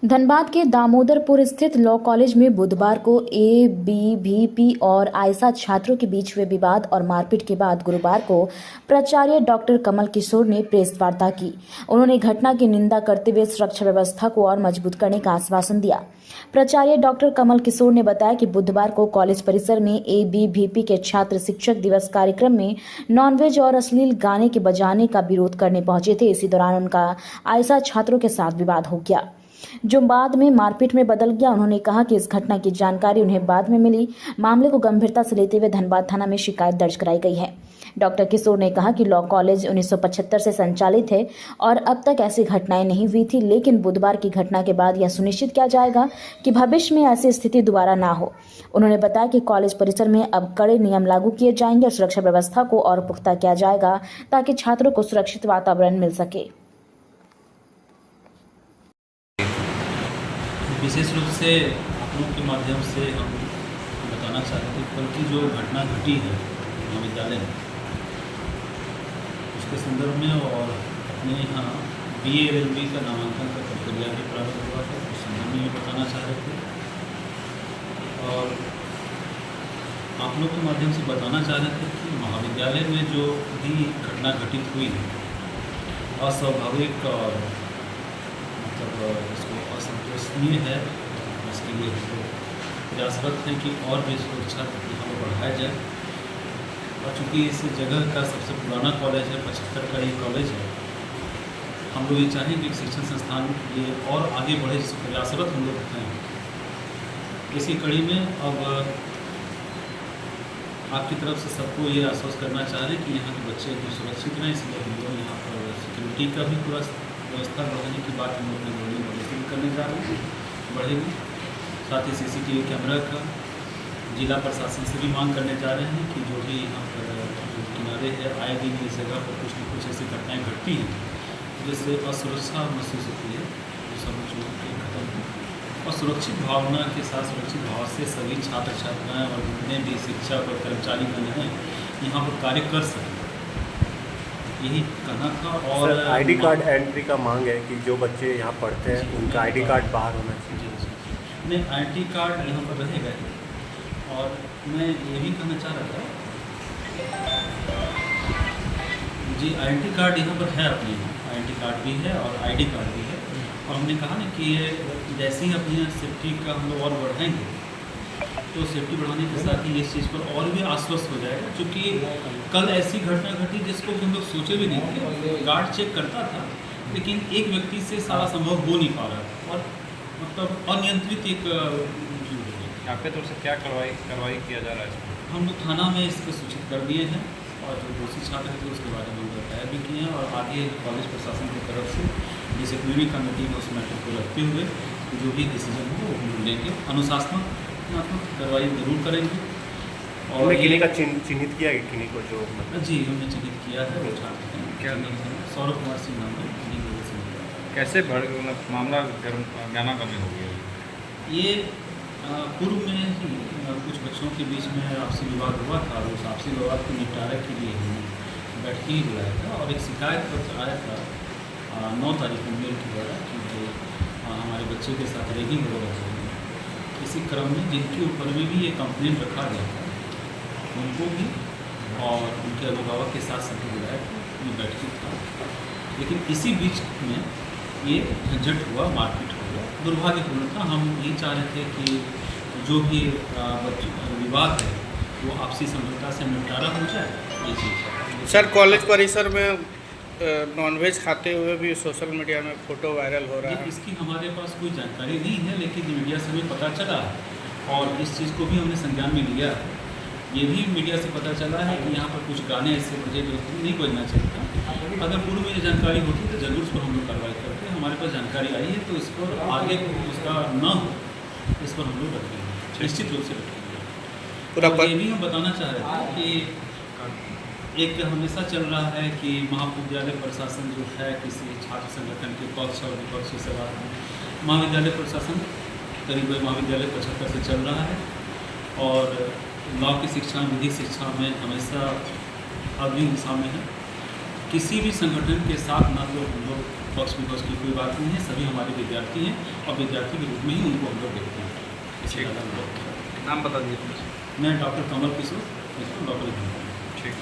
धनबाद के दामोदरपुर स्थित law college में बुधवार को एबीवीपी और आयशा छात्रों के बीच हुए विवाद और मारपीट के बाद गुरुवार को प्राचार्य डॉक्टर कमल किशोर ने प्रेस वार्ता की। उन्होंने घटना की निंदा करते हुए सुरक्षा व्यवस्था को और मजबूत करने का आश्वासन दिया। प्राचार्य डॉक्टर कमल किशोर ने बताया कि बुधवार को कॉलेज परिसर में एबीवीपी के छात्र शिक्षक दिवस कार्यक्रम में नॉनवेज और अश्लील गाने के बजाने का विरोध करने पहुंचे थे। इसी दौरान उनका आयशा छात्रों के साथ विवाद हो गया, जो बाद में मारपीट में बदल गया। उन्होंने कहा कि इस घटना की जानकारी उन्हें बाद में मिली। मामले को गंभीरता से लेते हुए धनबाद थाना में शिकायत दर्ज कराई गई है। डॉक्टर किशोर ने कहा कि लॉ कॉलेज 1975 से संचालित है और अब तक ऐसी घटनाएं नहीं हुई थी, लेकिन बुधवार की घटना के बाद यह सुनिश्चित किया जाएगा कि भविष्य में ऐसी स्थिति दोबारा ना हो। उन्होंने बताया कि कॉलेज परिसर में अब कड़े नियम लागू किए जाएंगे और सुरक्षा व्यवस्था को और पुख्ता किया जाएगा ताकि छात्रों को सुरक्षित वातावरण मिल सके। विशेष रूप से आप लोगों के माध्यम से हम बताना चाहते थे कल की जो घटना घटी है महाविद्यालय में, उसके संदर्भ में और अपने यहाँ BA LLB का नामांकन का प्रक्रिया भी प्रारंभ हुआ था, उस संदर्भ में ये बताना चाह रहे थे और आप लोग के माध्यम से बताना चाह रहे थे कि महाविद्यालय में जो भी घटना घटित हुई है अस्वाभाविक और मतलब इसको असंतोषनीय है। इसके लिए हम लोग प्रयासरत हैं कि और भी सुरक्षा यहाँ पर बढ़ाया जाए और चूँकि इस जगह का सबसे पुराना कॉलेज है, 75 का ये कॉलेज है, हम लोग ये चाहेंगे कि शिक्षण संस्थान ये और आगे बढ़े, जिस प्रयासरत हम लोग हैं। इसी कड़ी में अब आपकी तरफ से सबको ये आश्वस्त करना चाह रहे हैं कि यहाँ के बच्चे भी सुरक्षित रहें, इसलिए हम लोग यहाँ पर सिक्योरिटी का भी पूरा व्यवस्था बढ़ाने की बात हम लोग ने करने जा रहे हैं, बढ़ेगी। साथ ही CCTV कैमरा का जिला प्रशासन से भी मांग करने जा रहे हैं कि जो भी यहाँ पर जो किनारे है आए दिन इस जगह पर कुछ न कुछ ऐसी घटनाएँ घटती हैं जिससे असुरक्षा महसूस होती है, तो सब चीज़ों के खत्म हो और सुरक्षित भावना के साथ सुरक्षित भाव से सभी छात्र छात्राएँ और जितने भी शिक्षक और कर्मचारी बने हैं यहाँ पर कार्य कर सकें, यही कहना था। और ID कार्ड एंट्री का मांग है कि जो बच्चे यहाँ पढ़ते हैं उनका ID कार्ड बाहर होना चाहिए। नहीं, ID कार्ड यहाँ पर रहेगा ही। और मैं ये भी कहना चाह रहा था जी, ID कार्ड यहाँ पर है, अपने यहाँ ID कार्ड भी है और ID कार्ड भी है और हमने कहा ना कि ये जैसे ही अपनी सेफ्टी का हम लोग और बढ़ाएंगे तो सेफ्टी बढ़ाने के साथ ही इस चीज़ पर और भी आश्वस्त हो जाएगा। क्योंकि कल ऐसी घटना घटी जिसको हम लोग सोचे भी नहीं थे। गार्ड चेक करता था लेकिन एक व्यक्ति से सारा संभव हो नहीं पा रहा था और मतलब अनियंत्रित एक आपके तरफ से क्या कार्रवाई किया जा रहा है इसमें? हम लोग थाना में इसको सूचित कर दिए हैं और जो दोषी छात्र थे उसके बारे में बताया भी किए हैं और आगे कॉलेज प्रशासन की तरफ से डिसिप्लिनरी कमेटी में उस मैटर को रखते हुए जो भी डिसीजन हो वो हम लेंगे, अनुशासनात्मक कार्रवाई जरूर करेंगे। और किन्हीं का चिन्हित किया है, किन्हीं को जो मतलब जी हमने चिन्हित किया है, वो छात्र हैं। क्या नाम है? सौरभ कुमार सिंह नाम है। कैसे मामला ज्ञाना कमी हो गया? ये पूर्व में ही कुछ बच्चों के बीच में आपसी विवाद हुआ था और उस आपसी विवाद को निपटारे के लिए हमने बैठक ही बुलाया था और एक शिकायत पत्र आया था 9 तारीख को मेल के द्वारा कि जो हमारे बच्चे के साथ रेगिंग हो रही है। इसी क्रम में जिनके ऊपर में भी ये कंप्लेन रखा गया था उनको भी और उनके अभिभावक के साथ सभी बुलाया था, ये बैठक था। लेकिन इसी बीच में ये झंझट हुआ, मारपीट हो गया, दुर्भाग्यपूर्ण था। हम ये चाह रहे थे कि जो भी विवाद है वो आपसी समझौता से निपटारा हो जाए, ये चीज़। सर, कॉलेज परिसर में नॉनवेज खाते हुए भी सोशल मीडिया में फ़ोटो वायरल हो रहा है। इसकी हमारे पास कोई जानकारी नहीं है, लेकिन मीडिया से हमें पता चला और इस चीज़ को भी हमने संज्ञान में लिया। ये भी मीडिया से पता चला है कि यहाँ पर कुछ गाने ऐसे बजे जो नहीं बजना चाहिए था। अगर पूर्व में जानकारी होती तो जरूर उस पर हम लोग कार्रवाई करते। हमारे पास जानकारी आई है तो इस पर आगे उसका न हो, इस पर हम लोग रखेंगे, निश्चित रूप से रखेंगे। और ये भी हम बताना चाह रहे थे कि एक हमेशा चल रहा है कि महाविद्यालय प्रशासन जो है किसी छात्र संगठन के पक्ष और विपक्ष से बात है। महाविद्यालय प्रशासन करीब महाविद्यालय 75 से चल रहा है और लॉ की शिक्षा, विधिक शिक्षा में हमेशा अग्रिम दिशा में है। किसी भी संगठन के साथ ना तो हम लोग बॉक्स बिकॉज की कोई बात नहीं है, सभी हमारे विद्यार्थी हैं और विद्यार्थी के रूप में ही उनको हम लोग देखते हैं। इससे ज़्यादा हम लोग नाम बता दीजिए। मैं डॉक्टर कमल किशोर, डॉक्टर। ठीक।